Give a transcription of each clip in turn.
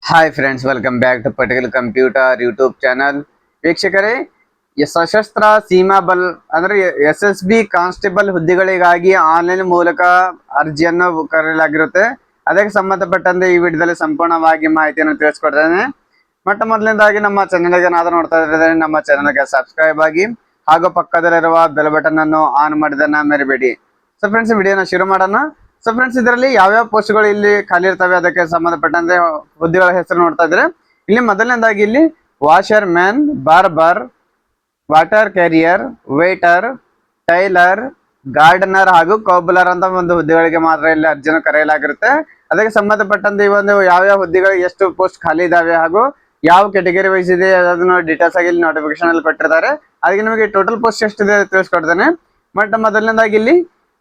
Hi friends, welcome back to Patel computer YouTube channel. ವೀಕ್ಷಕರೇ, ಸಶಸ್ತ್ರ ಸೀಮಾ ಬಲ್ ಅಂದ್ರೆ SSB ಕಾನ್ಸ್ಟೇಬಲ್ ಹುದ್ದೆಗಳಿಗಾಗಿ ಆನ್ಲೈನ್ ಮೂಲಕ ಅರ್ಜಿಯನ್ನು ಕರೆಯಲಾಗಿರುತ್ತೆ. ಅದಕ್ಕೆ ಸಂಬಂಧಪಟ್ಟಂತೆ ಈ ವಿಡಿಯೋದಲ್ಲಿ ಸಂಪೂರ್ಣವಾಗಿ ಮಾಹಿತಿಯನ್ನು ತಿಳಿಸ್ಕೊಡ್ತೇನೆ. ಮೊದಲನೇದಾಗಿ ನಮ್ಮ ಚಾನಲ್ಗೆ ಏನಾದರೂ ನೋಡ್ತಾ ಇದ್ರೆ ನಮ್ಮ ಚಾನಲ್ಗೆ ಸಬ್ಸ್ಕ್ರೈಬ್ ಆಗಿ ಹಾಗೂ ಪಕ್ಕದಲ್ಲಿರುವ ಬೆಲ್ ಬಟನ್ ಅನ್ನು ಆನ್ ಮಾಡಿದನ್ನ ಮರಿಬೇಡಿ. ಸೊ ಫ್ರೆಂಡ್ಸ್, ವಿಡಿಯೋನ ಶುರು ಮಾಡೋಣ. ಸೊ ಫ್ರೆಂಡ್ಸ್, ಇದರಲ್ಲಿ ಯಾವ್ಯಾವ ಪೋಸ್ಟ್ಗಳು ಇಲ್ಲಿ ಖಾಲಿ ಇರ್ತವೆ ಅದಕ್ಕೆ ಸಂಬಂಧಪಟ್ಟಂತೆ ಹುದ್ದೆಗಳ ಹೆಸರು ನೋಡ್ತಾ ಇದ್ರೆ ಇಲ್ಲಿ ಮೊದಲನೇದಾಗಿ ಇಲ್ಲಿ washerman, barber, water carrier, waiter, tailor, gardener ಹಾಗೂ ಕೌಬಲರ್ ಅಂತ ಒಂದು ಹುದ್ದೆಗಳಿಗೆ ಮಾತ್ರ ಇಲ್ಲಿ ಅರ್ಜಿಯನ್ನು ಕರೆಯಲಾಗಿರುತ್ತೆ. ಅದಕ್ಕೆ ಸಂಬಂಧಪಟ್ಟಂತೆ ಈ ಒಂದು ಯಾವ್ಯಾವ ಹುದ್ದೆಗಳಿಗೆ ಎಷ್ಟು ಪೋಸ್ಟ್ ಖಾಲಿ ಇದಾವೆ ಹಾಗೂ ಯಾವ ಕೆಟಗರಿ ವೈಸ್ ಇದೆ ಅದನ್ನು ಡೀಟೇಲ್ಸ್ ಆಗಿ ಇಲ್ಲಿ ನೋಟಿಫಿಕೇಶನ್ ಅಲ್ಲಿ ಕೊಟ್ಟಿರ್ತಾರೆ. ಅದಕ್ಕೆ ನಿಮಗೆ ಟೋಟಲ್ ಪೋಸ್ಟ್ ಎಷ್ಟಿದೆ ತಿಳಿಸ್ಕೊಡ್ತೇನೆ. ಮೊದಲನೇದಾಗಿ ಇಲ್ಲಿ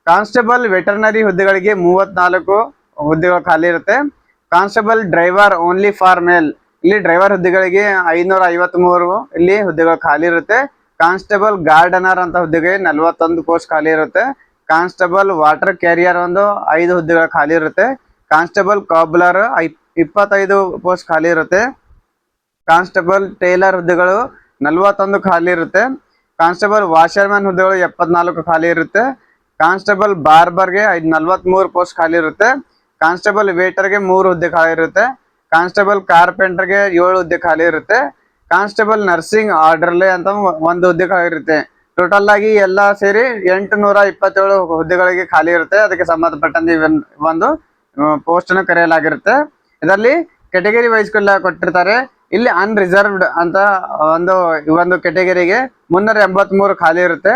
ಕಾನ್ಸ್ಟೇಬಲ್ ವೆಟರ್ನರಿ ಹುದ್ದೆಗಳಿಗೆ 34 ಹುದ್ದೆಗಳು ಖಾಲಿ ಇರುತ್ತೆ. ಕಾನ್ಸ್ಟೇಬಲ್ ಡ್ರೈವರ್ ಓನ್ಲಿ ಫಾರ್ ಮೇಲ್, ಇಲ್ಲಿ ಡ್ರೈವರ್ ಹುದ್ದೆಗಳಿಗೆ 553 ಇಲ್ಲಿ ಹುದ್ದೆಗಳು ಖಾಲಿ ಇರುತ್ತೆ. ಕಾನ್ಸ್ಟೇಬಲ್ ಗಾರ್ಡನರ್ ಅಂತ ಹುದ್ದೆಗೆ 41 ಪೋಸ್ಟ್ ಖಾಲಿ ಇರುತ್ತೆ. ಕಾನ್ಸ್ಟೇಬಲ್ ವಾಟರ್ ಕ್ಯಾರಿಯರ್ 5 ಹುದ್ದೆಗಳು ಖಾಲಿ ಇರುತ್ತೆ. ಕಾನ್ಸ್ಟೇಬಲ್ ಕಾಬ್ಲರ್ 25 ಪೋಸ್ಟ್ ಖಾಲಿ ಇರುತ್ತೆ. ಕಾನ್ಸ್ಟೇಬಲ್ ಟೈಲರ್ ಹುದ್ದೆಗಳು 41 ಖಾಲಿ ಇರುತ್ತೆ. ಕಾನ್ಸ್ಟೇಬಲ್ ವಾಷರ್ಮ್ಯಾನ್ ಹುದ್ದೆಗಳು 74 ಖಾಲಿ ಇರುತ್ತೆ. ಕಾನ್ಸ್ಟೇಬಲ್ ಬಾರ್ಬರ್ಗೆ 43 ಪೋಸ್ಟ್ ಖಾಲಿ ಇರುತ್ತೆ. ಕಾನ್ಸ್ಟೇಬಲ್ ವೇಟರ್ಗೆ 3 ಹುದ್ದೆ ಖಾಲಿ ಇರುತ್ತೆ. ಕಾನ್ಸ್ಟೇಬಲ್ ಕಾರ್ಪೆಂಟರ್ಗೆ 7 ಹುದ್ದೆ ಖಾಲಿ ಇರುತ್ತೆ. ಕಾನ್ಸ್ಟೇಬಲ್ ನರ್ಸಿಂಗ್ ಆರ್ಡರ್ಲೆ ಅಂತ 1 ಹುದ್ದೆ ಖಾಲಿ ಇರುತ್ತೆ. ಟೋಟಲ್ ಆಗಿ ಎಲ್ಲ ಸೇರಿ 827 ಹುದ್ದೆಗಳಿಗೆ ಖಾಲಿ ಇರುತ್ತೆ. ಅದಕ್ಕೆ ಸಂಬಂಧಪಟ್ಟಂತೆ ಒಂದು ಪೋಸ್ಟ್ ಅನ್ನು ಕರೆಯಲಾಗಿರುತ್ತೆ. ಇದರಲ್ಲಿ ಕೆಟಗರಿ ವೈಸ್ ಕೊಟ್ಟಿರ್ತಾರೆ. ಇಲ್ಲಿ ಅನ್ರಿಸರ್ವ್ಡ್ ಅಂತ ಒಂದು ಕೆಟಗರಿಗೆ 383 ಖಾಲಿ ಇರುತ್ತೆ.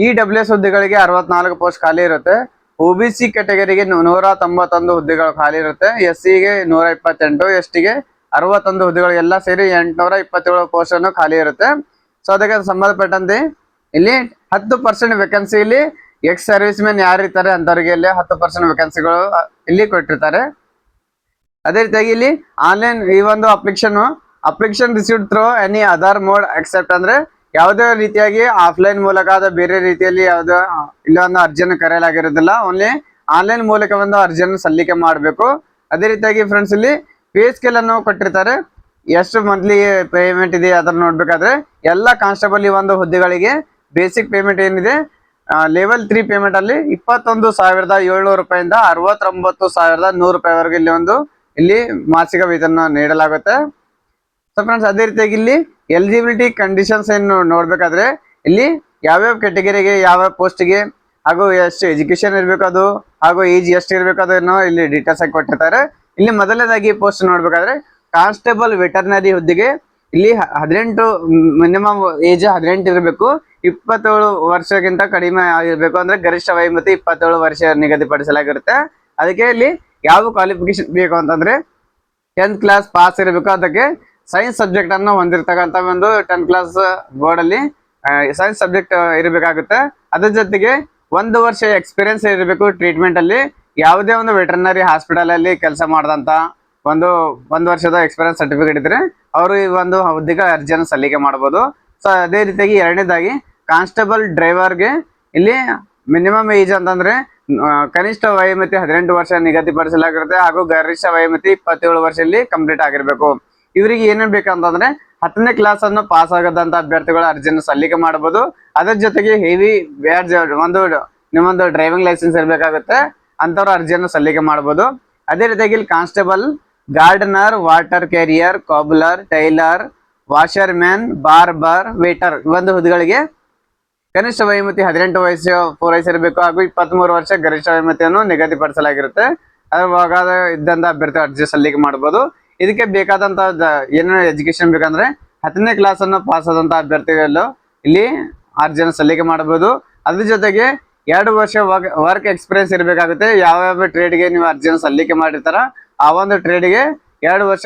EWS ಹುದ್ದೆಗಳಿಗೆ 64 ಪೋಸ್ಟ್ ಖಾಲಿ ಇರುತ್ತೆ. OBC ಕೆಟಗರಿಗೆ 191 ಹುದ್ದೆಗಳು ಖಾಲಿ ಇರುತ್ತೆ. SC ಗೆ 128, ST ಗೆ 61 ಹುದ್ದೆಗಳು ಎಲ್ಲ ಸೇರಿ 827 ಪೋಸ್ಟ್ ಅನ್ನು ಖಾಲಿ ಇರುತ್ತೆ. ಸೊ ಅದಕ್ಕೆ ಸಂಬಂಧಪಟ್ಟಂತೆ ಇಲ್ಲಿ 10% ವೇಕೆನ್ಸಿ ಇಲ್ಲಿ ಎಕ್ಸ್ ಸರ್ವಿಸ್ ಮೆನ್ ಯಾರು ಇರ್ತಾರೆ ಅಂತವರಿಗೆ ಇಲ್ಲಿ 10% ವೇಕೆನ್ಸಿಗಳು ಇಲ್ಲಿ ಕೊಟ್ಟಿರ್ತಾರೆ. ಅದೇ ರೀತಿಯಾಗಿ ಇಲ್ಲಿ ಆನ್ಲೈನ್ ಈ ಒಂದು application received through any other mode except ಅಂದ್ರೆ ಯಾವುದೇ ರೀತಿಯಾಗಿ ಆಫ್ಲೈನ್ ಮೂಲಕ ಅಥವಾ ಬೇರೆ ರೀತಿಯಲ್ಲಿ ಯಾವುದೋ ಇಲ್ಲ ಒಂದು ಅರ್ಜಿಯನ್ನು ಕರೆಯಲಾಗಿರೋದಿಲ್ಲ. ಓನ್ಲಿ ಆನ್ಲೈನ್ ಮೂಲಕ ಒಂದು ಅರ್ಜಿಯನ್ನು ಸಲ್ಲಿಕೆ ಮಾಡಬೇಕು. ಅದೇ ರೀತಿಯಾಗಿ ಫ್ರೆಂಡ್ಸ್, ಇಲ್ಲಿ ಪೇ ಸ್ಕೇಲ್ ಅನ್ನು ಕೊಟ್ಟಿರ್ತಾರೆ. ಎಷ್ಟು ಮಂತ್ಲಿ ಪೇಮೆಂಟ್ ಇದೆ ಅದನ್ನು ನೋಡ್ಬೇಕಾದ್ರೆ ಎಲ್ಲ ಕಾನ್ಸ್ಟೇಬಲ್ ಈ ಒಂದು ಹುದ್ದೆಗಳಿಗೆ ಬೇಸಿಕ್ ಪೇಮೆಂಟ್ ಏನಿದೆ ಲೆವೆಲ್ 3 ಪೇಮೆಂಟ್ ಅಲ್ಲಿ 21,700 ರೂಪಾಯಿಂದ 69,100 ರೂಪಾಯಿವರೆಗೆ ಇಲ್ಲಿ ಮಾಸಿಕ ವೇತನ ನೀಡಲಾಗುತ್ತೆ. ಸೊ ಫ್ರೆಂಡ್ಸ್, ಅದೇ ರೀತಿಯಾಗಿ ಇಲ್ಲಿ ಎಲಿಜಿಬಿಲಿಟಿ ಕಂಡೀಷನ್ಸ್ ಏನು ನೋಡ್ಬೇಕಾದ್ರೆ ಇಲ್ಲಿ ಯಾವ್ಯಾವ ಕೆಟಗರಿಗೆ ಯಾವ್ಯಾವ ಪೋಸ್ಟ್ಗೆ ಹಾಗೂ ಎಷ್ಟು ಎಜುಕೇಶನ್ ಇರಬೇಕು ಅದು ಹಾಗೂ ಏಜ್ ಎಷ್ಟು ಇರಬೇಕು ಅದನ್ನು ಇಲ್ಲಿ ಡೀಟೇಲ್ಸ್ ಆಗಿ ಕೊಟ್ಟಿರ್ತಾರೆ. ಇಲ್ಲಿ ಮೊದಲನೇದಾಗಿ ಪೋಸ್ಟ್ ನೋಡ್ಬೇಕಾದ್ರೆ ಕಾನ್ಸ್ಟೇಬಲ್ ವೆಟರ್ನರಿ ಹುದ್ದೆಗೆ ಇಲ್ಲಿ 18 ಮಿನಿಮಮ್ ಏಜ್ 18 ಇರಬೇಕು. 27 ವರ್ಷಕ್ಕಿಂತ ಕಡಿಮೆ ಇರಬೇಕು. ಅಂದ್ರೆ ಗರಿಷ್ಠ ವಯೋಮಿತಿ 27 ವರ್ಷ ನಿಗದಿಪಡಿಸಲಾಗಿರುತ್ತೆ. ಅದಕ್ಕೆ ಇಲ್ಲಿ ಯಾವ ಕ್ವಾಲಿಫಿಕೇಶನ್ ಬೇಕು ಅಂತಂದ್ರೆ 10th ಕ್ಲಾಸ್ ಪಾಸ್ ಇರಬೇಕು. ಅದಕ್ಕೆ ಸೈನ್ಸ್ ಸಬ್ಜೆಕ್ಟ್ ಅನ್ನು ಹೊಂದಿರತಕ್ಕಂತ ಒಂದು 10th ಕ್ಲಾಸ್ ಬೋರ್ಡ್ ಅಲ್ಲಿ ಸೈನ್ಸ್ ಸಬ್ಜೆಕ್ಟ್ ಇರಬೇಕಾಗುತ್ತೆ. ಅದ್ರ ಜೊತೆಗೆ 1 ವರ್ಷ ಎಕ್ಸ್ಪೀರಿಯನ್ಸ್ ಇರಬೇಕು ಟ್ರೀಟ್ಮೆಂಟ್ ಅಲ್ಲಿ. ಯಾವುದೇ ಒಂದು ವೆಟರ್ನರಿ ಹಾಸ್ಪಿಟಲ್ ಅಲ್ಲಿ ಕೆಲಸ ಮಾಡಿದಂತ ಒಂದು ವರ್ಷದ ಎಕ್ಸ್ಪೀರಿಯನ್ಸ್ ಸರ್ಟಿಫಿಕೇಟ್ ಇದ್ರೆ ಅವರು ಈ ಒಂದು ಹುದ್ದೆಗೆ ಅರ್ಜಿಯನ್ನು ಸಲ್ಲಿಕೆ ಮಾಡಬಹುದು. ಸೊ ಅದೇ ರೀತಿಯಾಗಿ ಎರಡನೇದಾಗಿ ಕಾನ್ಸ್ಟೇಬಲ್ ಡ್ರೈವರ್ಗೆ ಇಲ್ಲಿ ಮಿನಿಮಮ್ ಏಜ್ ಅಂತಂದ್ರೆ ಕನಿಷ್ಠ ವಯೋಮಿತಿ 18 ವರ್ಷ ನಿಗದಿಪಡಿಸಲಾಗಿರುತ್ತೆ ಹಾಗೂ ಗರಿಷ್ಠ ವಯೋಮಿತಿ 27 ವರ್ಷ ಇಲ್ಲಿ ಕಂಪ್ಲೀಟ್ ಆಗಿರ್ಬೇಕು. ಇವರಿಗೆ ಏನೇನ್ ಬೇಕಂತಂದ್ರೆ 10ನೇ ಕ್ಲಾಸ್ ಅನ್ನು ಪಾಸ್ ಆಗದಂತ ಅಭ್ಯರ್ಥಿಗಳು ಅರ್ಜಿಯನ್ನು ಸಲ್ಲಿಕೆ ಮಾಡಬಹುದು. ಅದರ ಜೊತೆಗೆ ಹೆವಿ ಬ್ಯಾಡ್ಜ್ ನಿಮ್ಮೊಂದು ಡ್ರೈವಿಂಗ್ ಲೈಸೆನ್ಸ್ ಇರಬೇಕಾಗುತ್ತೆ, ಅಂತವ್ರು ಅರ್ಜಿಯನ್ನು ಸಲ್ಲಿಕೆ ಮಾಡಬಹುದು. ಅದೇ ರೀತಿಯಾಗಿ ಇಲ್ಲಿ constable gardener, water carrier, cobbler, tailor, washerman, barber, waiter ಒಂದು ಹುದ್ದೆಗಳಿಗೆ ಕನಿಷ್ಠ ವಯೋಮಿತಿ 18 ವಯಸ್ಸು ಪೂರೈಸಿರಬೇಕು ಹಾಗೂ 23 ವರ್ಷ ಗರಿಷ್ಠ ವಯೋಮಿತಿಯನ್ನು ನಿಗದಿಪಡಿಸಲಾಗಿರುತ್ತೆ. ಅವಾಗ ಇದ್ದಂತ ಅಭ್ಯರ್ಥಿ ಅರ್ಜಿ ಸಲ್ಲಿಕೆ ಮಾಡಬಹುದು. ಇದಕ್ಕೆ ಬೇಕಾದಂತ ಏನೇನು ಎಜುಕೇಶನ್ ಬೇಕಂದ್ರೆ 10ನೇ ಕ್ಲಾಸ್ ಅನ್ನು ಪಾಸ್ ಆದಂತ ಅಭ್ಯರ್ಥಿಗಳು ಇಲ್ಲಿ ಅರ್ಜಿಯನ್ನು ಸಲ್ಲಿಕೆ ಮಾಡಬಹುದು. ಅದ್ರ ಜೊತೆಗೆ 2 ವರ್ಷ ವರ್ಕ್ ಎಕ್ಸ್ಪೀರಿಯನ್ಸ್ ಇರಬೇಕಾಗುತ್ತೆ. ಯಾವ ಟ್ರೇಡ್ಗೆ ನೀವು ಅರ್ಜಿಯನ್ನು ಸಲ್ಲಿಕೆ ಮಾಡಿರ್ತಾರ ಆ ಒಂದು ಟ್ರೇಡ್ಗೆ 2 ವರ್ಷ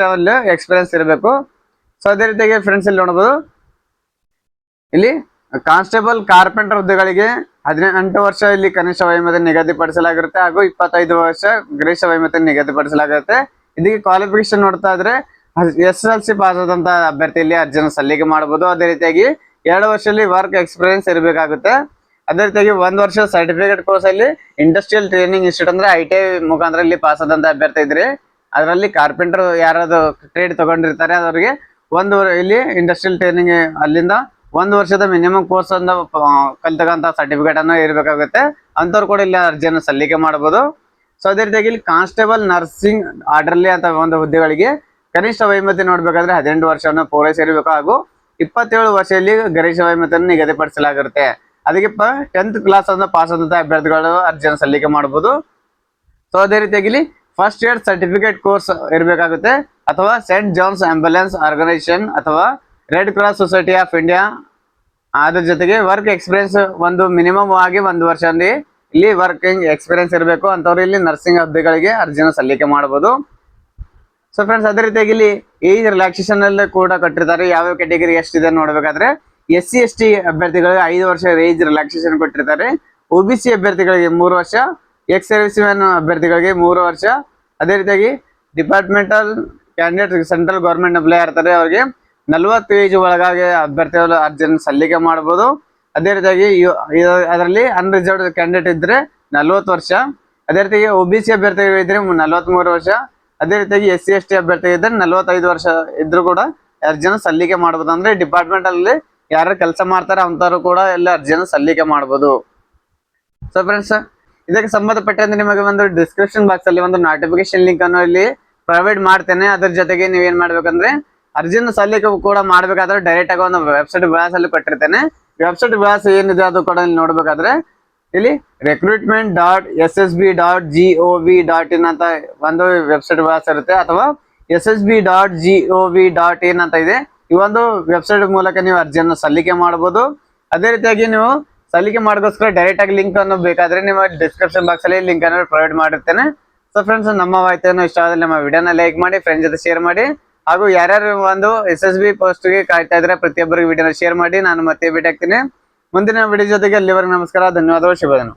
ಎಕ್ಸ್ಪೀರಿಯನ್ಸ್ ಇರಬೇಕು. ಸೊ ಅದೇ ರೀತಿಯಾಗಿ ಫ್ರೆಂಡ್ಸ್ ಇಲ್ಲಿ ನೋಡಬಹುದು, ಇಲ್ಲಿ ಕಾನ್ಸ್ಟೇಬಲ್ ಕಾರ್ಪೆಂಟರ್ ಹುದ್ದೆಗಳಿಗೆ 18 ವರ್ಷ ಇಲ್ಲಿ ಕನಿಷ್ಠ ವಯೋಮಿತಿ ನಿಗದಿಪಡಿಸಲಾಗಿರುತ್ತೆ ಹಾಗೂ 25 ವರ್ಷ ಗರಿಷ್ಠ ವಯೋಮಿತಿ ನಿಗದಿಪಡಿಸಲಾಗಿರುತ್ತೆ. ಇದಕ್ಕೆ ಕ್ವಾಲಿಫಿಕೇಶನ್ ನೋಡ್ತಾ ಇದ್ರೆ SSLC ಪಾಸ್ ಆದಂತ ಅಭ್ಯರ್ಥಿ ಇಲ್ಲಿ ಅರ್ಜಿಯನ್ನು ಸಲ್ಲಿಕೆ ಮಾಡಬಹುದು. ಅದೇ ರೀತಿಯಾಗಿ 2 ವರ್ಷದಲ್ಲಿ ವರ್ಕ್ ಎಕ್ಸ್ಪೀರಿಯನ್ಸ್ ಇರಬೇಕಾಗುತ್ತೆ. ಅದೇ ರೀತಿಯಾಗಿ 1 ವರ್ಷ ಸರ್ಟಿಫಿಕೇಟ್ ಕೋರ್ಸ್ ಅಲ್ಲಿ ಇಂಡಸ್ಟ್ರಿಯಲ್ ಟ್ರೈನಿಂಗ್ ಇನ್ಸ್ಟಿಟ್ಯೂಟ್ ಅಂದ್ರೆ ITI ಮುಖಾಂತರ ಇಲ್ಲಿ ಪಾಸ್ ಆದಂತ ಅಭ್ಯರ್ಥಿ ಇದ್ರೆ ಅದರಲ್ಲಿ ಕಾರ್ಪೆಂಟರ್ ಯಾರಾದ್ರು ಟ್ರೇಡ್ ತಗೊಂಡಿರ್ತಾರೆ ಅವರಿಗೆ ಇಲ್ಲಿ ಇಂಡಸ್ಟ್ರಿಯಲ್ ಟ್ರೈನಿಂಗ್ ಅಲ್ಲಿಂದ 1 ವರ್ಷದ ಮಿನಿಮಮ್ ಕೋರ್ಸ್ ಅನ್ನು ಕಲ್ತಕ್ಕಂತ ಸರ್ಟಿಫಿಕೇಟ್ ಅನ್ನು ಇರಬೇಕಾಗುತ್ತೆ. ಅಂತವ್ರು ಕೂಡ ಇಲ್ಲಿ ಅರ್ಜಿಯನ್ನು ಸಲ್ಲಿಕೆ ಮಾಡಬಹುದು. ಸೊ ಅದೇ ರೀತಿಯಾಗಿ ಇಲ್ಲಿ ಕಾನ್ಸ್ಟೇಬಲ್ ನರ್ಸಿಂಗ್ ಆರ್ಡರ್ಲಿ ಅಂತ ಒಂದು ಹುದ್ದೆಗಳಿಗೆ ಕನಿಷ್ಠ ವಯೋಮಿತಿ ನೋಡ್ಬೇಕಾದ್ರೆ 18 ವರ್ಷವನ್ನು ಪೂರೈಸಿರಬೇಕು ಹಾಗೂ 27 ವರ್ಷದಲ್ಲಿ ಗರಿಷ್ಠ ವಯೋಮಿತಿಯನ್ನು ನಿಗದಿಪಡಿಸಲಾಗಿರುತ್ತೆ. ಅದಕ್ಕೆ 10th ಕ್ಲಾಸ್ ಅನ್ನು ಪಾಸ್ ಆದಂತ ಅಭ್ಯರ್ಥಿಗಳು ಅರ್ಜಿಯನ್ನು ಸಲ್ಲಿಕೆ ಮಾಡಬಹುದು. ಸೊ ಅದೇ ರೀತಿಯಾಗಿ ಇಲ್ಲಿ ಫಸ್ಟ್ ಇಯರ್ ಸರ್ಟಿಫಿಕೇಟ್ ಕೋರ್ಸ್ ಇರಬೇಕಾಗುತ್ತೆ ಅಥವಾ ಸೆಂಟ್ ಜಾನ್ಸ್ ಆಂಬ್ಯುಲೆನ್ಸ್ ಆರ್ಗನೈಸೇಷನ್ ಅಥವಾ red cross society of India. ಅದ್ರ ಜೊತೆಗೆ ವರ್ಕ್ ಎಕ್ಸ್ಪೀರಿಯನ್ಸ್ ಒಂದು ಮಿನಿಮಮ್ ಆಗಿ 1 ವರ್ಷ ಇಲ್ಲಿ ವರ್ಕಿಂಗ್ ಎಕ್ಸ್ಪೀರಿಯನ್ಸ್ ಇರಬೇಕು. ಅಂತವ್ರು ಇಲ್ಲಿ ನರ್ಸಿಂಗ್ ಹುದ್ದೆಗಳಿಗೆ ಅರ್ಜಿಯನ್ನು ಸಲ್ಲಿಕೆ ಮಾಡಬಹುದು. ಸೊ ಫ್ರೆಂಡ್ಸ್ ಅದೇ ರೀತಿಯಾಗಿ ಇಲ್ಲಿ ಏಜ್ ರಿಲ್ಯಾಕ್ಸೇಷನ್ ಅಲ್ಲಿ ಕೂಡ ಕೊಟ್ಟಿರ್ತಾರೆ. ಯಾವ ಕ್ಯಾಟಗರಿ ಎಷ್ಟಿದೆ ನೋಡ್ಬೇಕಾದ್ರೆ SC/ST ಅಭ್ಯರ್ಥಿಗಳಿಗೆ 5 ವರ್ಷ ಏಜ್ ರಿಲ್ಯಾಕ್ಸೇಷನ್ ಕೊಟ್ಟಿರ್ತಾರೆ. OBC ಅಭ್ಯರ್ಥಿಗಳಿಗೆ 3 ವರ್ಷ, ಎಕ್ಸ್ ಸರ್ವಿಸ್ ಮ್ಯಾನ್ ಅಭ್ಯರ್ಥಿಗಳಿಗೆ 3 ವರ್ಷ. ಅದೇ ರೀತಿಯಾಗಿ departmental candidate central government employee ಇರ್ತಾರೆ ಅವರಿಗೆ 40 ಏಜ್ ಒಳಗಾಗಿ ಅಭ್ಯರ್ಥಿಗಳು ಅರ್ಜಿಯನ್ನು ಸಲ್ಲಿಕೆ ಮಾಡಬಹುದು. ಅದೇ ರೀತಿಯಾಗಿ ಅದರಲ್ಲಿ ಅನ್ರಿಸರ್ವ್ಡ್ ಕ್ಯಾಂಡಿಡೇಟ್ ಇದ್ರೆ 40 ವರ್ಷ. ಅದೇ ರೀತಿಯಾಗಿ OBC ಅಭ್ಯರ್ಥಿಗಳು ಇದ್ರೆ 43 ವರ್ಷ. ಅದೇ ರೀತಿಯಾಗಿ SC/ST ಅಭ್ಯರ್ಥಿ ಇದ್ರೆ 45 ವರ್ಷ ಇದ್ರು ಕೂಡ ಅರ್ಜಿಯನ್ನು ಸಲ್ಲಿಕೆ ಮಾಡಬಹುದು. ಅಂದ್ರೆ ಡಿಪಾರ್ಟ್ಮೆಂಟ್ ಅಲ್ಲಿ ಯಾರು ಕೆಲಸ ಮಾಡ್ತಾರೆ ಅಂತವ್ರು ಕೂಡ ಎಲ್ಲ ಅರ್ಜಿಯನ್ನು ಸಲ್ಲಿಕೆ ಮಾಡಬಹುದು. ಸೊ ಫ್ರೆಂಡ್ಸ್ ಇದಕ್ಕೆ ಸಂಬಂಧಪಟ್ಟಂತೆ ನಿಮಗೆ ಒಂದು ಡಿಸ್ಕ್ರಿಪ್ಷನ್ ಬಾಕ್ಸ್ ಅಲ್ಲಿ ಒಂದು ನೋಟಿಫಿಕೇಶನ್ ಲಿಂಕ್ ಅನ್ನು ಇಲ್ಲಿ ಪ್ರೊವೈಡ್ ಮಾಡ್ತೇನೆ. ಅದ್ರ ಜೊತೆಗೆ ನೀವೇನ್ ಮಾಡ್ಬೇಕಂದ್ರೆ ಅರ್ಜಿಯನ್ನು ಸಲ್ಲಿಕೆ ಕೂಡ ಮಾಡ್ಬೇಕಾದ್ರೆ ಡೈರೆಕ್ಟ್ ಆಗಿ ಒಂದು ವೆಬ್ಸೈಟ್ ವಿಳಾಸ ಅಲ್ಲಿ ಕೊಟ್ಟಿರ್ತೇನೆ. ವೆಬ್ಸೈಟ್ ವಿಳಾಸ ಏನಿದೆ ಅದು ಕೂಡ ಇಲ್ಲಿ ನೋಡ್ಬೇಕಾದ್ರೆ ಇಲ್ಲಿ recruitment.ssb.gov.in ಅಂತ ಒಂದು ವೆಬ್ಸೈಟ್ ವಿಳಾಸ ಇರುತ್ತೆ ಅಥವಾ ssb.gov.in ಅಂತ ಇದೆ. ಈ ಒಂದು ವೆಬ್ಸೈಟ್ ಮೂಲಕ ನೀವು ಅರ್ಜಿಯನ್ನು ಸಲ್ಲಿಕೆ ಮಾಡಬಹುದು. ಅದೇ ರೀತಿಯಾಗಿ ನೀವು ಸಲ್ಲಿಕೆ ಮಾಡೋಸ್ಕರ ಡೈರೆಕ್ಟ್ ಆಗಿ ಲಿಂಕ್ ಅನ್ನು ಬೇಕಾದ್ರೆ ನಿಮ್ಮ ಡಿಸ್ಕ್ರಿಪ್ಷನ್ ಬಾಕ್ಸ್ ಅಲ್ಲಿ ಲಿಂಕ್ ಅನ್ನು ಪ್ರೊವೈಡ್ ಮಾಡಿರ್ತೇನೆ. ಸೊ ಫ್ರೆಂಡ್ಸ್ ನಮ್ಮ ಮಾಹಿತಿಯನ್ನು ಇಷ್ಟ ಆದ್ರೆ ನಮ್ಮ ವಿಡಿಯೋನ ಲೈಕ್ ಮಾಡಿ, ಫ್ರೆಂಡ್ಸ್ ಜೊತೆ ಶೇರ್ ಮಾಡಿ ಹಾಗೂ ಯಾರ್ಯಾರು ಒಂದು SSB ಪೋಸ್ಟ್ ಗೆ ಕಾಯ್ತಾ ಇದ್ರೆ ಪ್ರತಿಯೊಬ್ಬರಿಗೆ ವಿಡಿಯೋನ ಶೇರ್ ಮಾಡಿ. ನಾನು ಮತ್ತೆ ಭೇಟಿ ಆಗ್ತೀನಿ ಮುಂದಿನ ವಿಡಿಯೋ ಜೊತೆಗೆ. ಅಲ್ಲಿವರೆಗೆ ನಮಸ್ಕಾರ, ಧನ್ಯವಾದಗಳು, ಶುಭದಿನ.